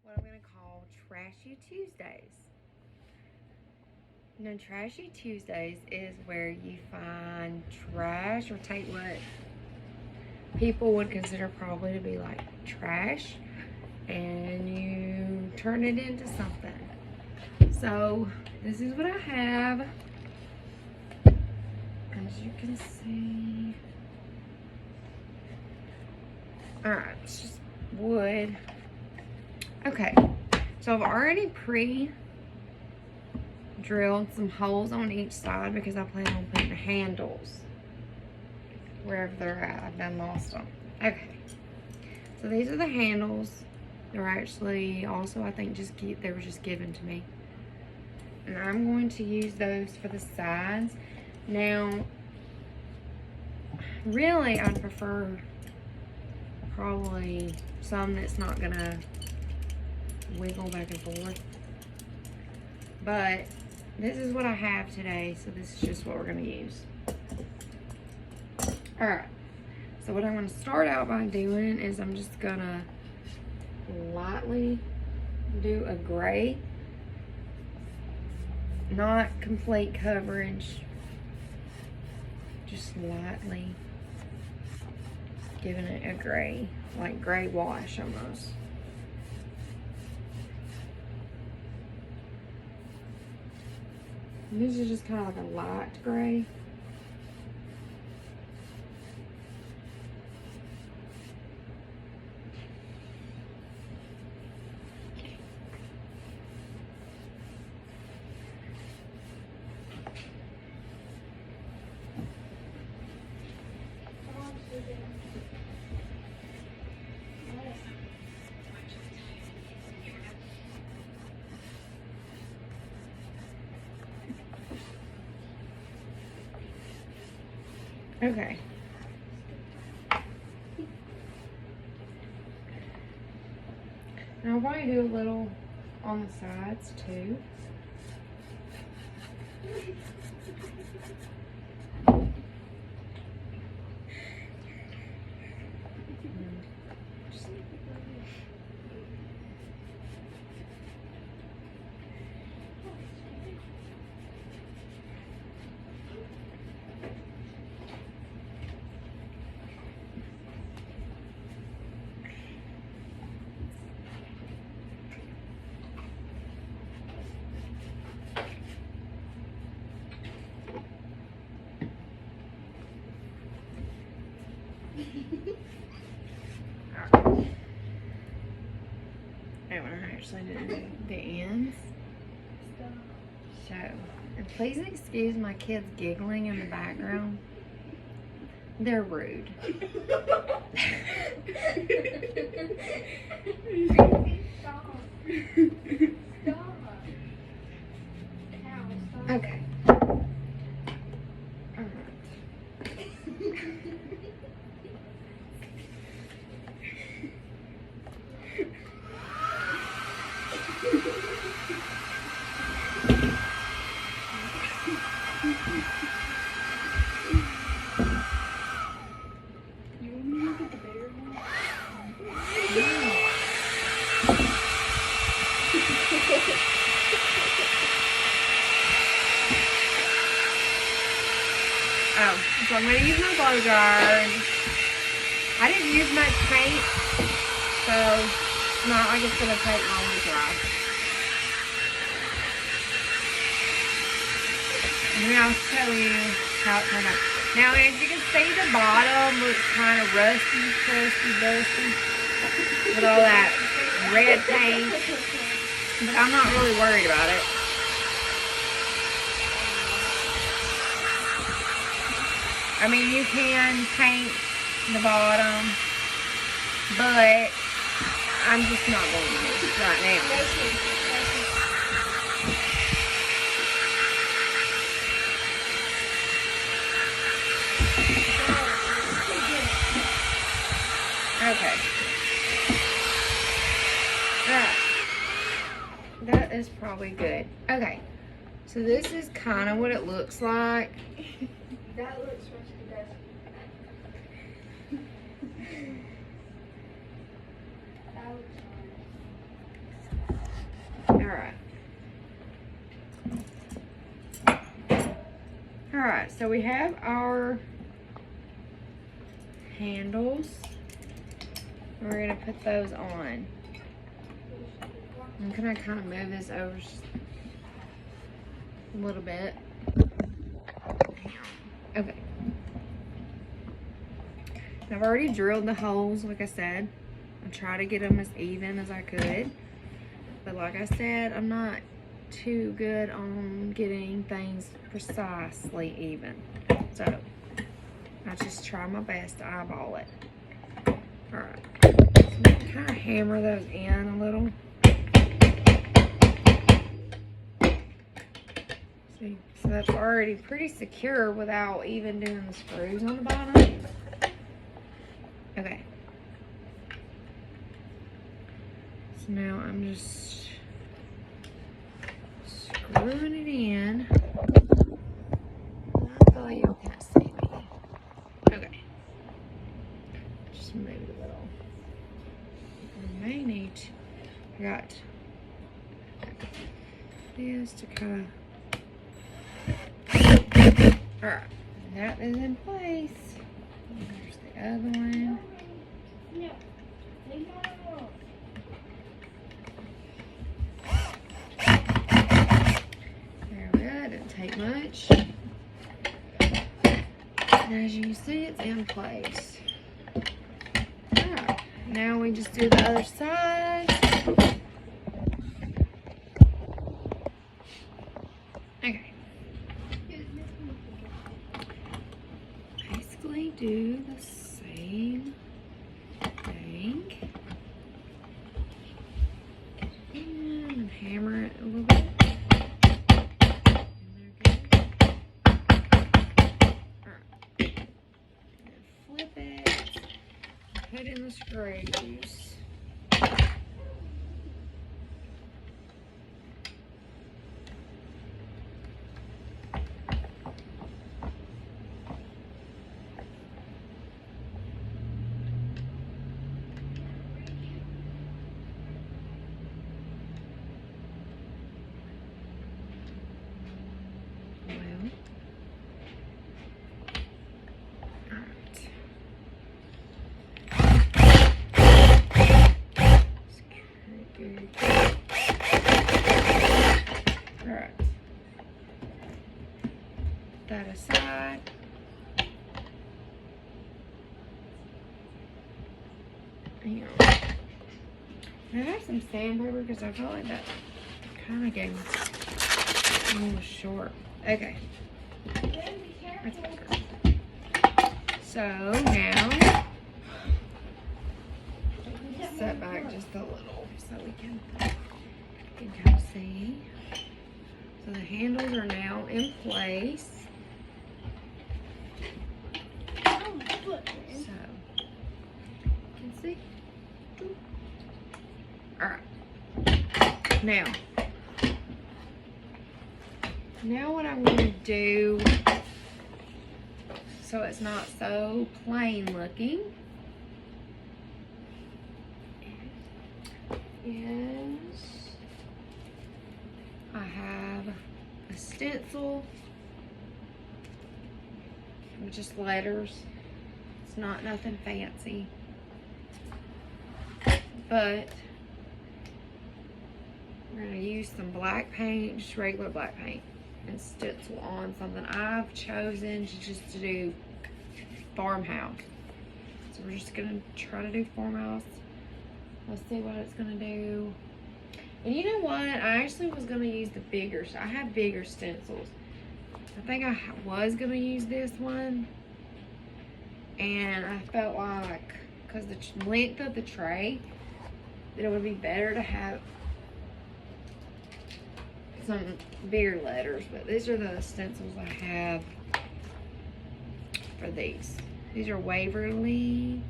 what I'm going to call Trashy Tuesdays. Now, Trashy Tuesdays is where you find trash, or take what people would consider probably to be like trash, and you turn it into something. So this is what I have. As you can see. Alright, it's just wood. Okay, so I've already pre-drilled some holes on each side because I plan on putting the handles wherever they're at. I've done lost them. Okay, so these are the handles. They're actually also, I think, they were just given to me. And I'm going to use those for the sides. Now, really, I'd prefer probably some that's not gonna wiggle back and forth. But this is what I have today, so this is just what we're gonna use. Alright, so what I'm gonna start out by doing is I'm just gonna lightly do a gray. Not complete coverage, just lightly giving it a gray, like gray wash almost. And this is just kind of like a light gray. Okay. Now I'll probably do a little on the sides too. And we're actually doing the ends. So, and please excuse my kids giggling in the background. They're rude. Okay. Oh, so I'm going to use my blow dryer. I didn't use much paint, so it's not like it's going to take long to dry. And then I'll show you how it turned out. Now, as you can see, the bottom looks kind of rusty, dusty, with all that red paint. But I'm not really worried about it. I mean, you can paint the bottom, but I'm just not going to right now. Okay. That is probably good. Okay. So this is kind of what it looks like. That looks rusty dusty. That looks so we have our handles. We're gonna put those on. I'm gonna kind of move this over just a little bit. Okay. I've already drilled the holes, like I said. I try to get them as even as I could. But like I said, I'm not too good on getting things precisely even. So, I just try my best to eyeball it. Alright. So kind of hammer those in a little. See, so that's already pretty secure without even doing the screws on the bottom. Okay. So now I'm just screwing it in. I feel like y'all can't see me. Okay. Just move a little. I may need to. I got this to kind of. Alright. That is in place. There's the other one. There we go. Didn't take much. And as you can see, it's in place. Alright. Now we just do the other side. Okay. Basically do the same thing. And hammer it a little bit. And there good. Alright. Flip it. Put in the screws. Alright. That aside. Hang on. I have some sandpaper because I felt like that kind of gave me a little short. Okay. That's better. So now, set back just a little so we can kind of see. So the handles are now in place. So, you can see. Alright. Now what I'm going to do, so it's not so plain looking, is I have a stencil with just letters. It's not nothing fancy, but we're going to use some black paint, just regular black paint, and stencil on something. I've chosen to do farmhouse. So we're just going to try to do farmhouse. Let's see what it's going to do. And you know what? I actually was going to use the bigger. I have bigger stencils. I think I was going to use this one. And I felt like, because the length of the tray, that it would be better to have some bigger letters. But these are the stencils I have for these. These are Waverly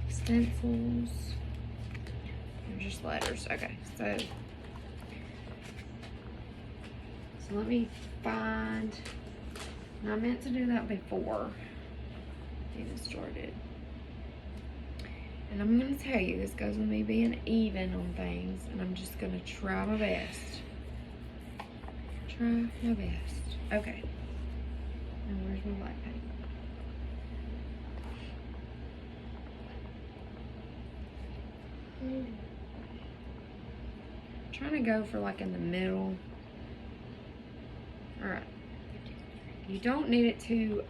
stencils. They're just letters. Okay, so let me find. I meant to do that before getting started. And I'm going to tell you, this goes with me being even on things, and I'm just going to try my best. Try my best. Okay. And where's my black paint? Trying to go for like in the middle. Alright. You don't need it too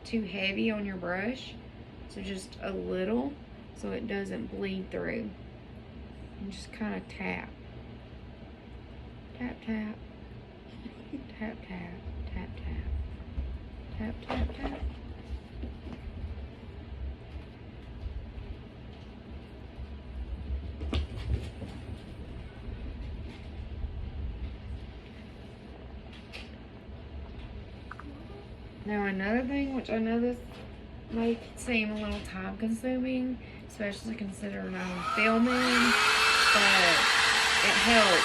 heavy on your brush. So just a little so it doesn't bleed through. And just kind of tap. Tap, tap. Tap, tap. Tap, tap. Tap, tap, tap. Now another thing, which I know this may seem a little time consuming, especially considering I'm filming, but it helps.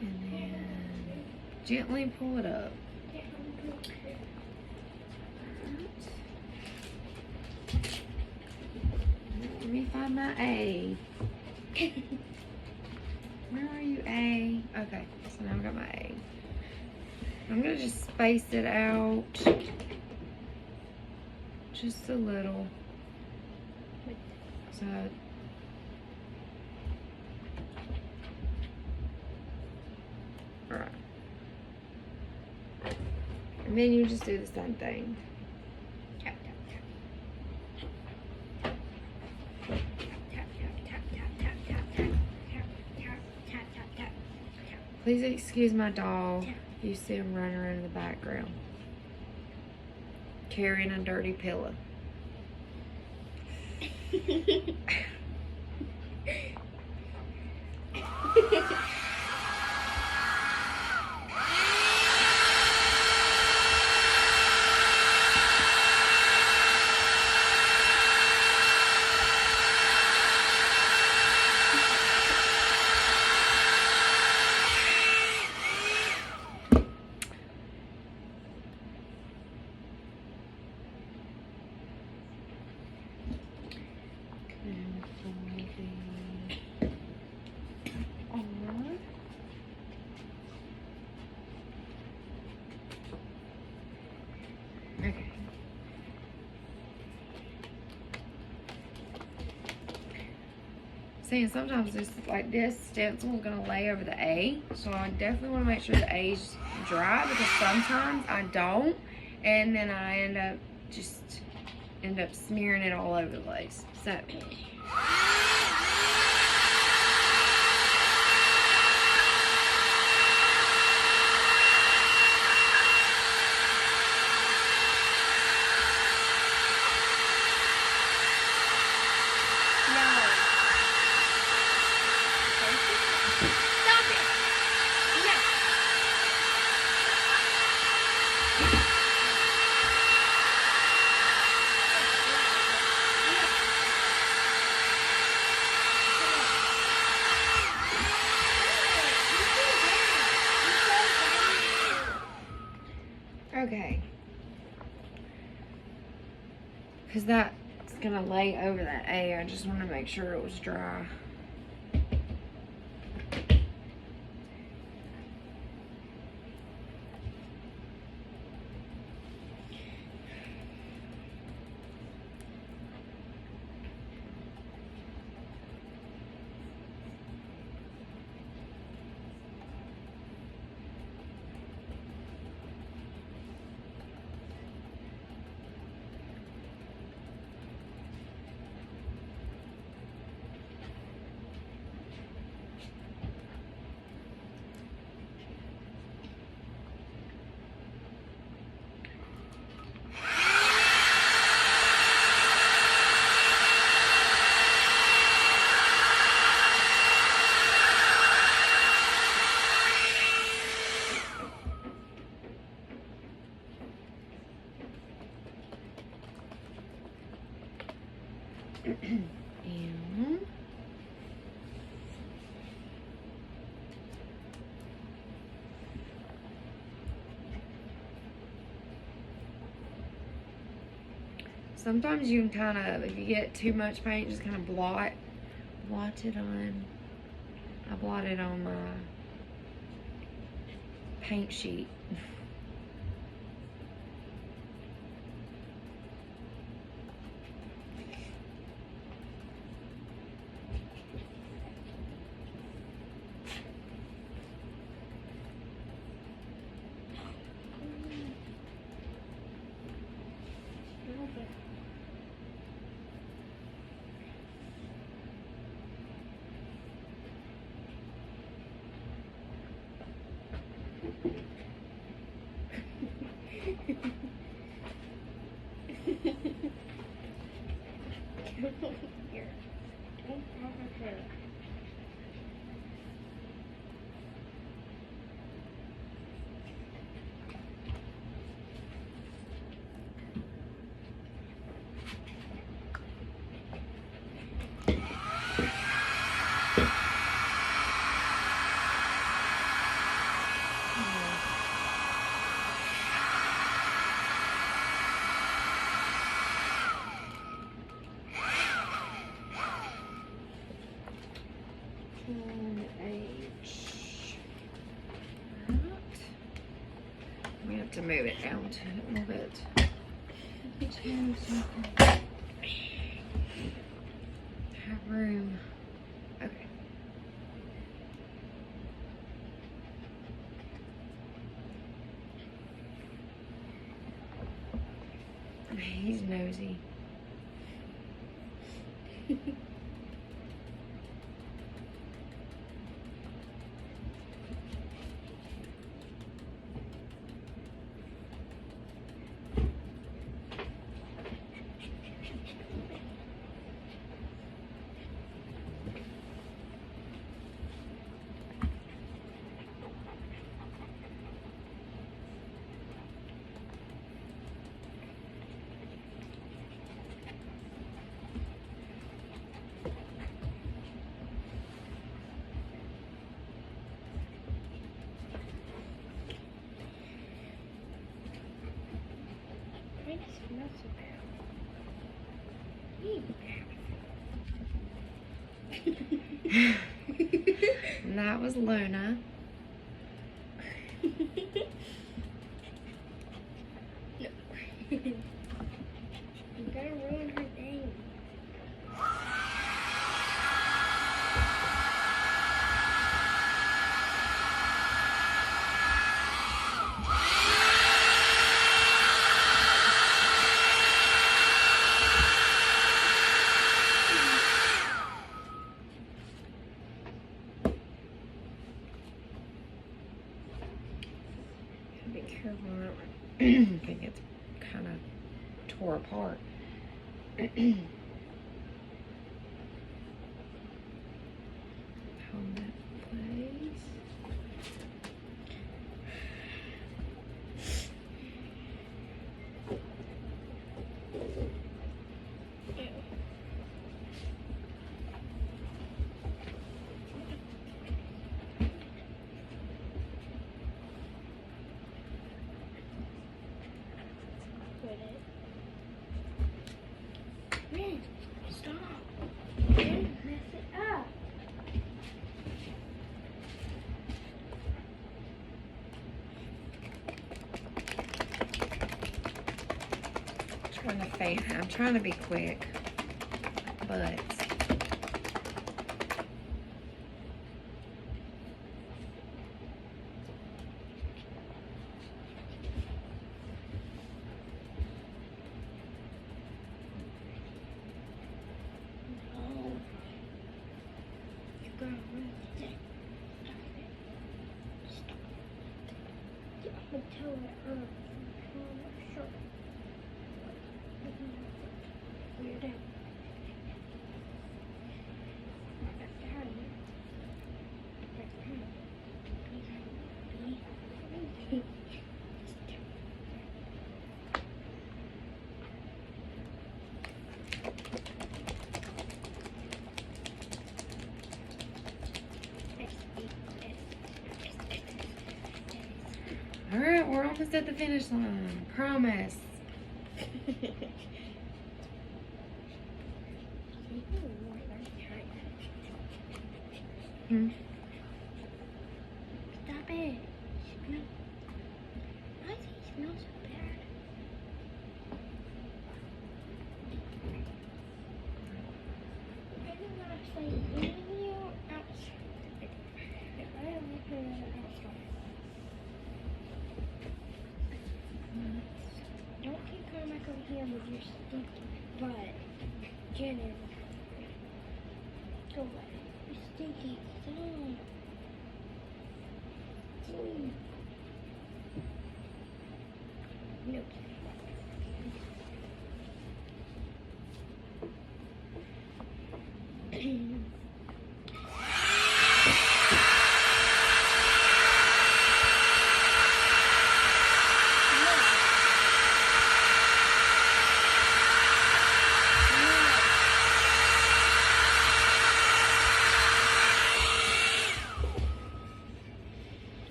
And then gently pull it up. Let me find my A. Where are you, A? Okay, so now I've got my A. I'm gonna just space it out just a little. So alright. And then you just do the same thing. Tap, tap, tap. Please excuse my dog. You see him running around in the background, carrying a dirty pillow. Okay. See, and sometimes this, like this stencil is gonna lay over the A, so I definitely want to make sure the A is dry, because sometimes I don't, and then I end up smearing it all over the place. So. Okay, because that's gonna lay over that A. I just want to make sure it was dry. And Sometimes you can kind of, if you get too much paint, just kind of blot it on. I blot it on my paint sheet. Here. Don't have a hair. We have to move it down to a little bit. Have room. Okay. He's nosy. It smells so bad. And that was Luna. No. I'm gonna ruin her thing. Be careful. I think it's kind of tore apart. Hold that place. Man, stop. Don't mess it up. I'm trying to be quick, but Oh. You gotta ruin the thing. Stop it. I'm telling her. I'm sure. You're down. all right, we're almost at the finish line. Promise. Hmm? Stop it. Smell. Why does he smell so bad? I don't want to play video outside. I don't want to play outside. Don't keep coming back over here with your stinky butt. Jenny. Go away. You stinky. Stop. Nope.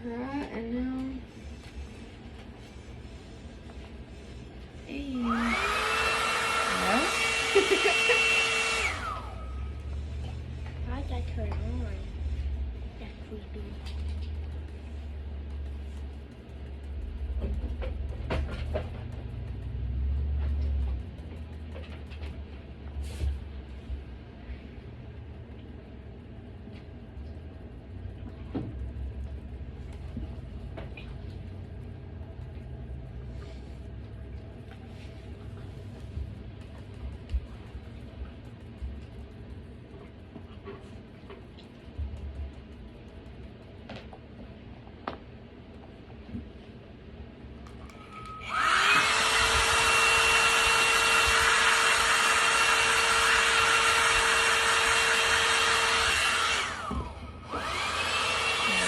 Right, and now. And. Well. Why'd I turn on? That's creepy.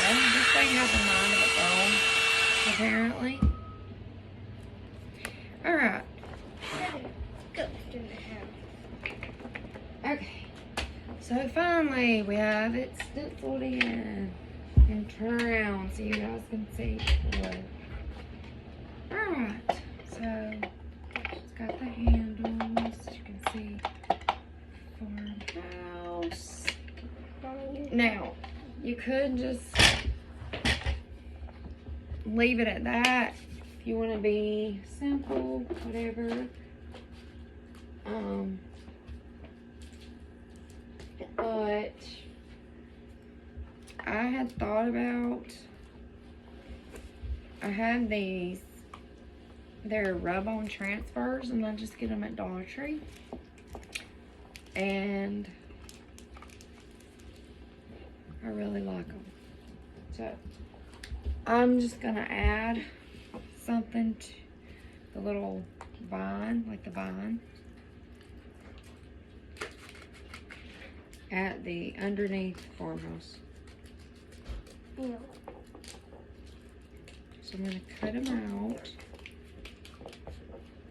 This thing has a mind of its own, apparently. Alright. Ghost in the house. Okay. So finally we have it stenciled in. And turn around so you guys can see it. Alright. So it's got the handles. You can see farmhouse. Now, you could just leave it at that if you want to be simple, whatever. But I had thought about, I had these, they're rub-on transfers, and I just get them at Dollar Tree. And I really like them. So I'm just gonna add something to the little vine, like the vine, at the underneath farmhouse. Yeah. So I'm gonna cut them out.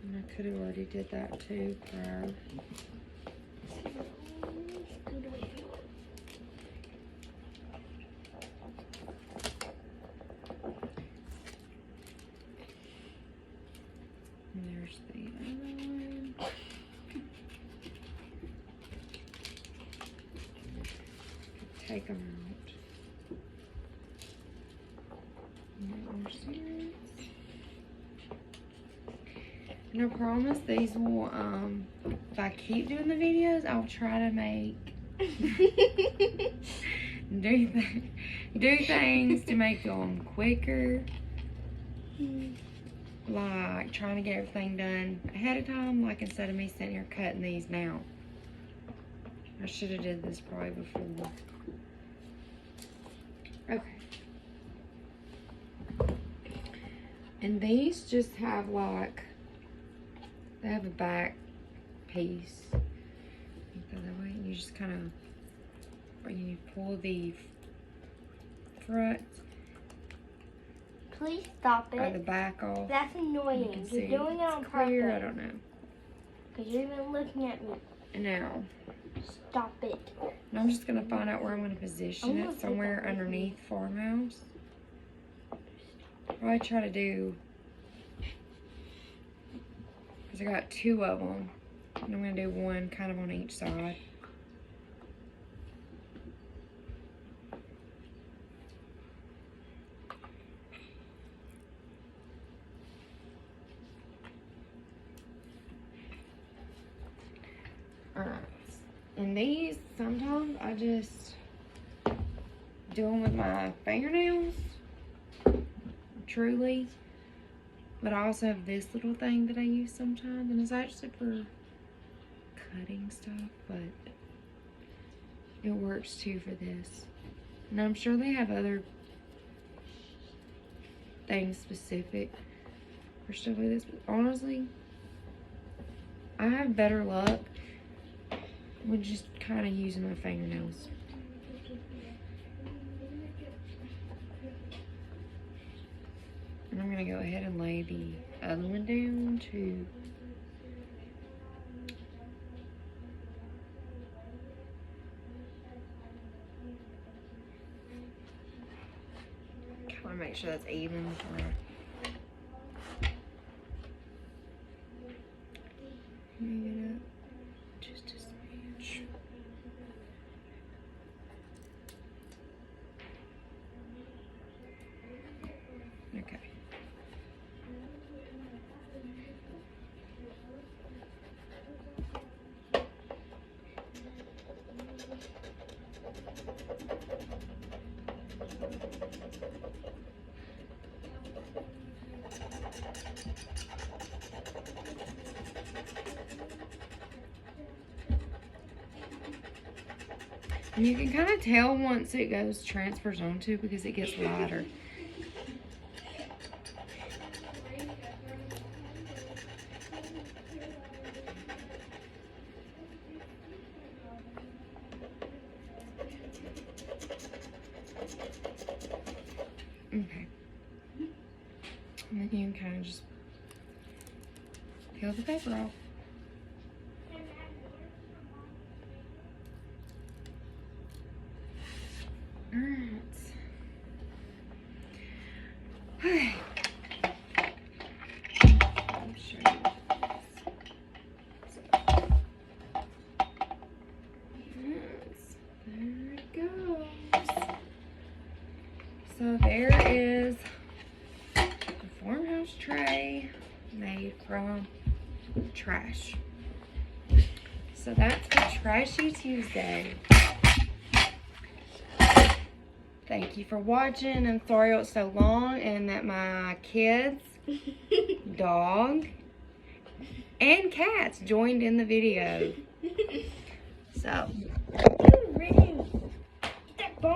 And I could have already did that too prior. And there's the other one. Take them out. And I promise these will, if I keep doing the videos, I'll try to make, do things to make them quicker. Like trying to get everything done ahead of time, like instead of me sitting here cutting these now. I should have did this probably before. Okay. And these just have like, they have a back piece. You go that way, and you just kind of, or you pull the front Please stop or the it. back off. That's You annoying. can see You're doing it on it's clear. I purpose. don't know. Because you're even looking at me. And now, Stop it. and I'm just gonna find out where I'm gonna position I'm gonna it. take Somewhere that with me. underneath farmhouse. Probably try to do because I got 2 of them. And I'm going to do one kind of on each side. Alright. And these, sometimes I just do them with my fingernails. Truly. But I also have this little thing that I use sometimes. And it's actually for cutting stuff. But it works too for this. And I'm sure they have other things specific for stuff like this. But honestly, I have better luck with just kind of using my fingernails. And I'm going to go ahead and lay the other one down too. Kind of make sure that's even before I move it up just a smidge. Okay. And you can kind of tell once it transfers onto because it gets lighter. Okay. And then you can kind of just peel the paper off. Alright. Okay. I'll show you this. There it goes. So there is a farmhouse tray made from trash. So that's for Trashy Tuesday. Thank you for watching. I'm sorry it was so long and that my kids, dog, and cats joined in the video. So